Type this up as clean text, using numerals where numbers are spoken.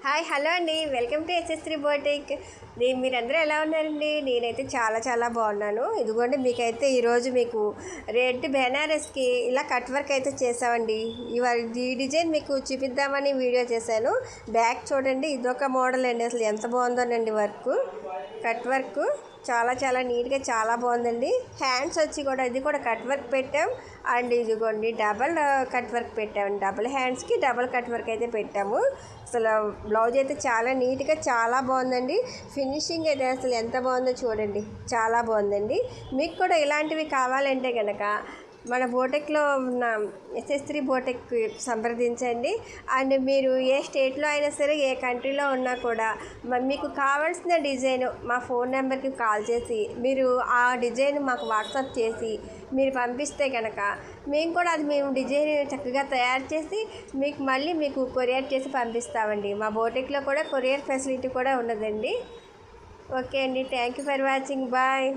Hi hello అండి, welcome to SS3 boutique. మీరందరూ ఎలా ఉన్నారండి? నేనైతే చాలా బాగున్నాను. ఇదిగోండి, మీకైతే ఈరోజు మీకు రెడ్ బెనారస్కి ఇలా కట్ వర్క్ అయితే చేసామండి. ఈ డిజైన్ మీకు చూపిద్దామని వీడియో చేశాను. బ్యాక్ చూడండి, ఇదొక మోడల్ అండి. అసలు ఎంత బాగుందోనండి వర్క్, కట్ వర్క్ చాలా నీట్గా చాలా బాగుందండి. హ్యాండ్స్ వచ్చి కూడా ఇది కూడా కట్ వర్క్ పెట్టాం. అండ్ ఇదిగోండి డబల్ కట్ వర్క్ పెట్టామండి. డబుల్ హ్యాండ్స్కి డబుల్ కట్ వర్క్ అయితే పెట్టాము. అసలు బ్లౌజ్ అయితే చాలా నీట్గా చాలా బాగుందండి. ఫినిషింగ్ అయితే అసలు ఎంత బాగుందో చూడండి, చాలా బాగుందండి. మీకు కూడా ఇలాంటివి కావాలంటే కనుక మన బోటెక్లో ఉన్న SS3 బోటెక్ సంప్రదించండి. అండ్ మీరు ఏ స్టేట్లో అయినా సరే, ఏ కంట్రీలో ఉన్నా కూడా మీకు కావాల్సిన డిజైన్ మా ఫోన్ నెంబర్కి కాల్ చేసి మీరు ఆ డిజైన్ మాకు వాట్సాప్ చేసి మీరు పంపిస్తే కనుక మేము డిజైన్ చక్కగా తయారు చేసి మీకు కొరియర్ చేసి పంపిస్తామండి. మా బోటెక్లో కూడా కొరియర్ ఫెసిలిటీ కూడా ఉన్నదండి. ఓకే అండి, thank you for watching. Bye.